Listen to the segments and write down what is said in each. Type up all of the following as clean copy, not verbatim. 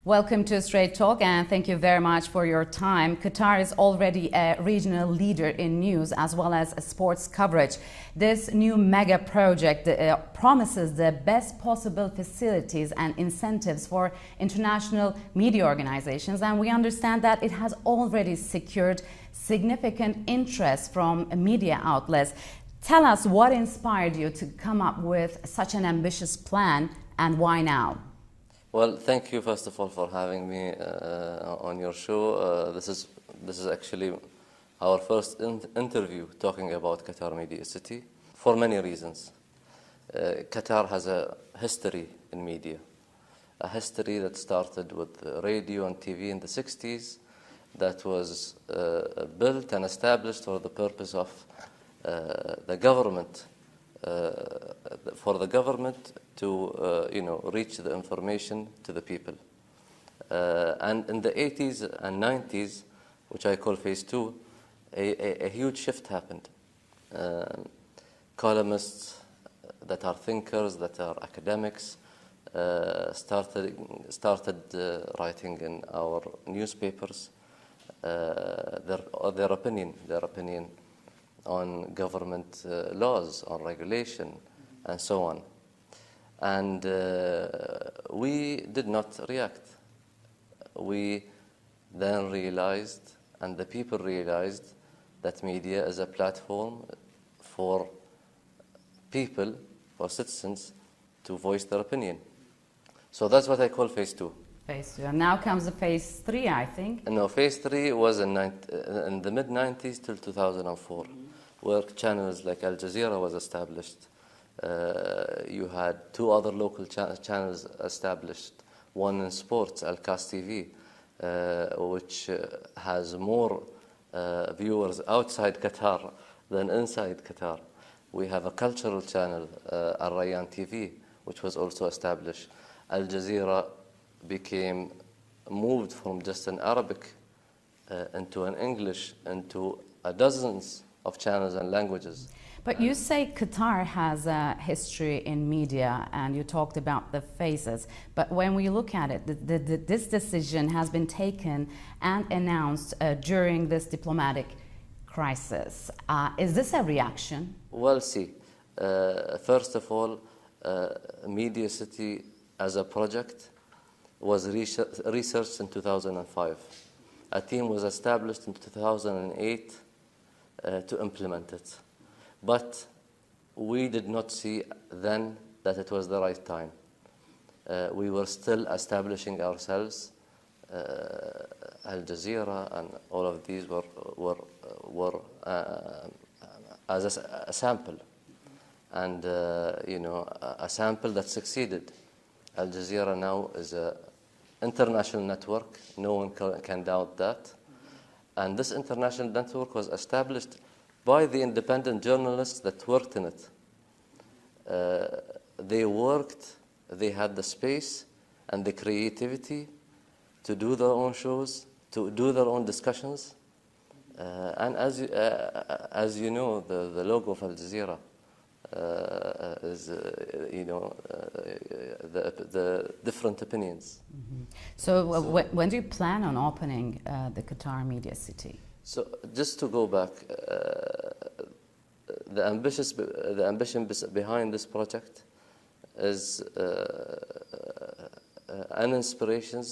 Welcome to Straight Talk, and thank you very much for your time. Qatar is already a regional leader in news as well as sports coverage. This new mega project promises the best possible facilities and incentives for international media organizations, and we understand that it has already secured significant interest from media outlets. Tell us what inspired you to come up with such an ambitious plan, and why now? Well, thank you first of all for having me on your show. This is actually our first interview talking about Qatar Media City for many reasons. Qatar has a history in media, a history that started with radio and TV in the 60s, that was built and established for the purpose of the government, to reach the information to the people. And in the 80s and 90s, which I call phase two, a huge shift happened. Columnists that are thinkers, that are academics, started writing in our newspapers their opinion on government laws, on regulation, and so on. And we did not react. We then realized, and the people realized, that media is a platform for people, for citizens, to voice their opinion. So that's what I call phase two. Phase two. And now comes the phase three, I think. No, phase three was in the mid-90s till 2004, where channels like Al Jazeera was established. You had two other local channels established, one in sports, Al Qas TV, which has more viewers outside Qatar than inside Qatar. We have a cultural channel, Al Rayyan TV, which was also established. Al Jazeera moved from just an Arabic into an English, into dozens of channels and languages. But you say Qatar has a history in media, and you talked about the phases. But when we look at it, this decision has been taken and announced during this diplomatic crisis. Is this a reaction? Well, see, first of all, Media City as a project was researched in 2005. A team was established in 2008 to implement it. But we did not see then that it was the right time. We were still establishing ourselves. Al Jazeera and all of these were as a sample, and a sample that succeeded. Al Jazeera now is an international network. No one can doubt that. And this international network was established by the independent journalists that worked in it. They had the space and the creativity to do their own shows, to do their own discussions. And as you know, the logo of Al Jazeera is, the different opinions. Mm-hmm. So when do you plan on opening the Qatar Media City? So just to go back, the ambition behind this project is an inspiration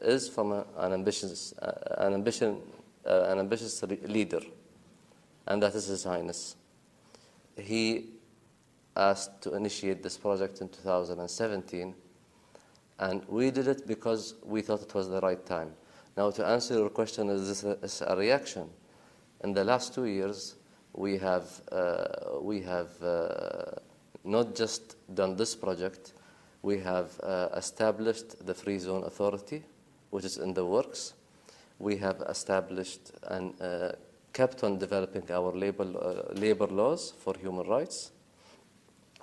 is from an ambitious leader, and that is His Highness. He asked to initiate this project in 2017, and we did it because we thought it was the right time. Now, to answer your question, is this a reaction? In the last 2 years, we have not just done this project, we have established the Free Zone Authority, which is in the works. We have established and kept on developing our labor laws for human rights.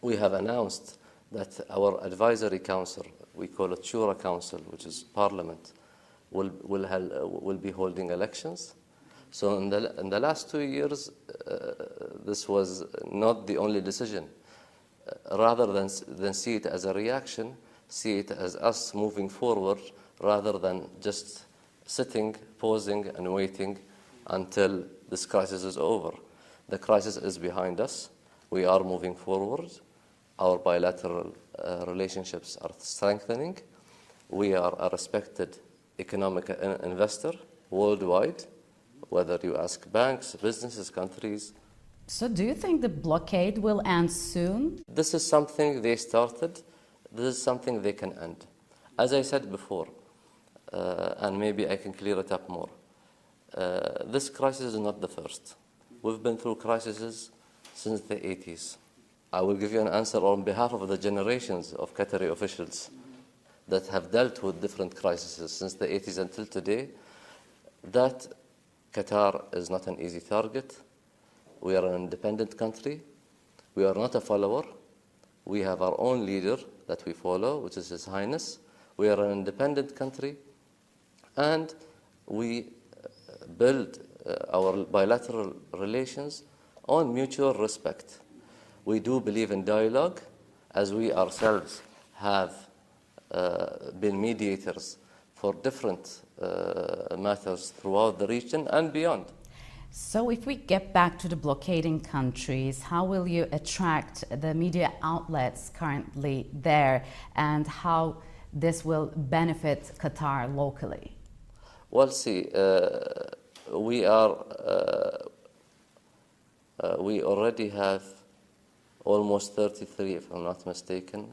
We have announced that our advisory council, we call it Shura Council, which is Parliament, will be holding elections. So in the last 2 years, this was not the only decision. Rather than see it as a reaction, see it as us moving forward, rather than just sitting, pausing, and waiting until this crisis is over. The crisis is behind us. We are moving forward. Our bilateral relationships are strengthening. We are a respected economic investor worldwide, whether you ask banks, businesses, countries. So do you think the blockade will end soon? This is something they started. This is something they can end. As I said before, and maybe I can clear it up more, this crisis is not the first. We've been through crises since the 80s. I will give you an answer on behalf of the generations of Qatari officials that have dealt with different crises since the 80s until today, that Qatar is not an easy target. We are an independent country. We are not a follower. We have our own leader that we follow, which is His Highness. We are an independent country, and we build our bilateral relations on mutual respect. We do believe in dialogue, as we ourselves have been mediators for different matters throughout the region and beyond. So if we get back to the blockading countries, how will you attract the media outlets currently there, and how this will benefit Qatar locally? Well, see, we already have almost 33, if I'm not mistaken,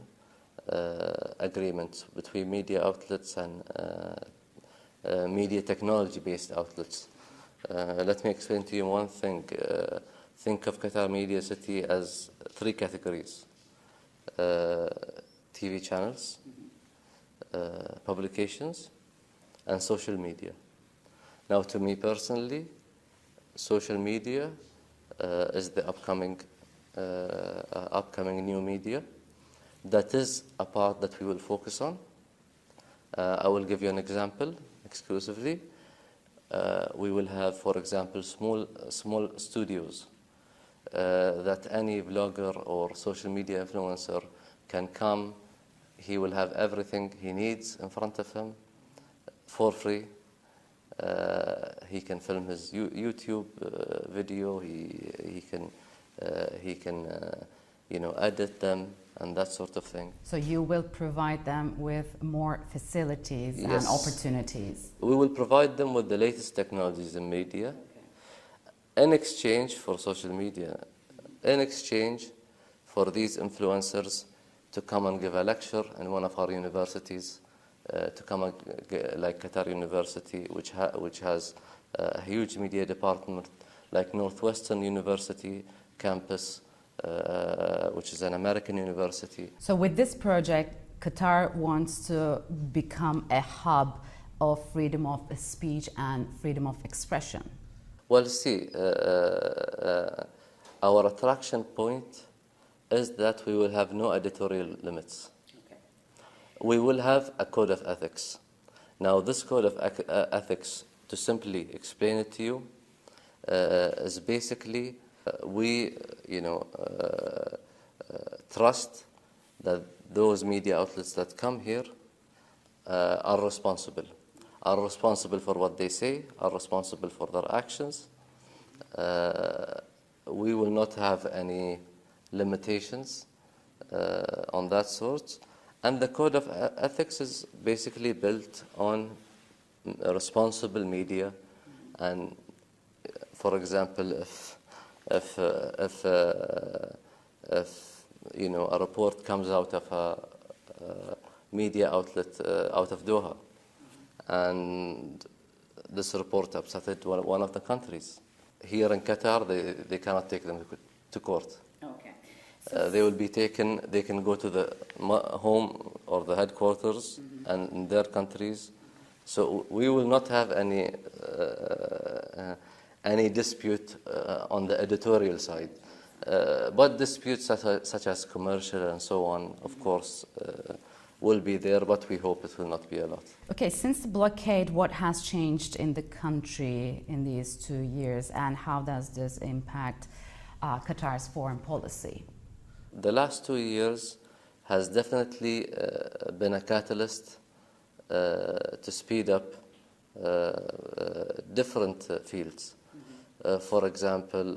agreements between media outlets and media technology-based outlets. Let me explain to you one thing. Think of Qatar Media City as 3 categories: TV channels, publications, and social media. Now, to me personally, social media is the upcoming new media. That is a part that we will focus on. I will give you an example exclusively. We will have, for example, small studios that any blogger or social media influencer can come. He will have everything he needs in front of him for free. He can film his YouTube video. He can edit them and that sort of thing. So you will provide them with more facilities and opportunities. We will provide them with the latest technologies in media in exchange for social media, in exchange for these influencers to come and give a lecture in one of our universities, to come like Qatar University, which has a huge media department, like Northwestern University campus, which is an American university. So with this project, Qatar wants to become a hub of freedom of speech and freedom of expression. Well, see, our attraction point is that we will have no editorial limits. We will have a code of ethics. Now, this code of ethics, to simply explain it to you, is basically we, trust that those media outlets that come here are responsible for what they say, are responsible for their actions. We will not have any limitations on that sort. And the code of ethics is basically built on responsible media. And for example, if a report comes out of a media outlet out of Doha, and this report upset one of the countries, here in Qatar, they cannot take them to court. Okay. They will be taken. They can go to the home or the headquarters and in their countries. So we will not have any dispute on the editorial side. But disputes such as commercial and so on, of course, will be there, but we hope it will not be a lot. Okay, since the blockade, what has changed in the country in these 2 years, and how does this impact Qatar's foreign policy? The last 2 years has definitely been a catalyst to speed up different fields. For example,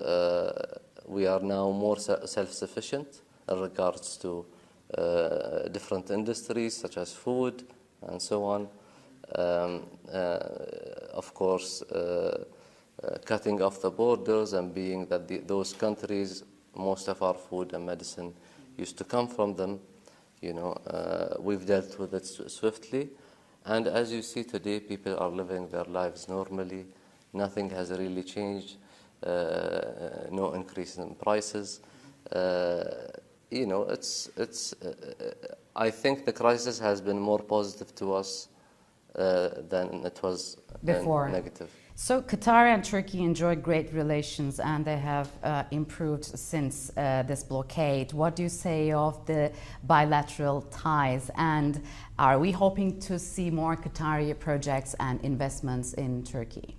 we are now more self-sufficient in regards to different industries such as food and so on. Of course, cutting off the borders and being that those countries, most of our food and medicine used to come from them, we've dealt with it swiftly. And as you see today, people are living their lives normally. Nothing has really changed. No increase in prices. I think the crisis has been more positive to us than it was before. Negative. So Qatar and Turkey enjoy great relations, and they have improved since this blockade. What do you say of the bilateral ties, and are we hoping to see more Qatari projects and investments in Turkey?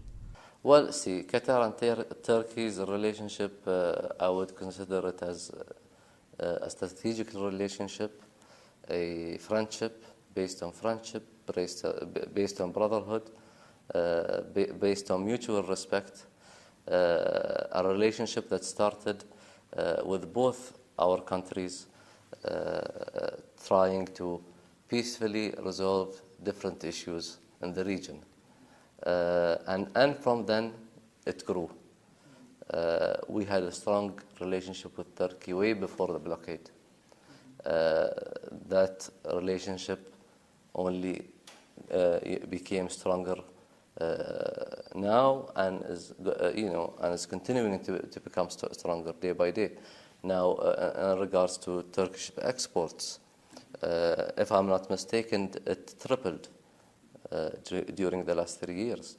Well, see, Qatar and Turkey's relationship, I would consider it as a strategic relationship, a friendship, based on brotherhood, based on mutual respect, a relationship that started with both our countries trying to peacefully resolve different issues in the region. And from then, it grew. We had a strong relationship with Turkey way before the blockade. That relationship only became stronger now, and is continuing to become stronger day by day. Now, in regards to Turkish exports, if I'm not mistaken, it tripled during the last 3 years.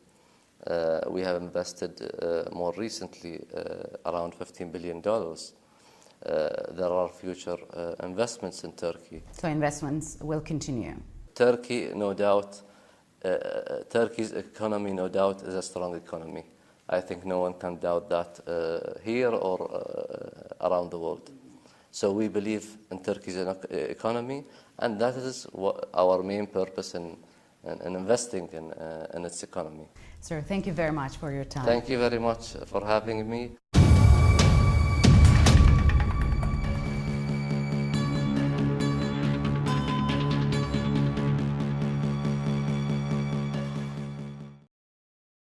We have invested more recently around $15 billion. There are future investments in Turkey. So investments will continue. Turkey, no doubt, Turkey's economy, no doubt, is a strong economy. I think no one can doubt that here or around the world. So we believe in Turkey's economy, and that is what our main purpose in investing in its economy. Sir, thank you very much for your time. Thank you very much for having me.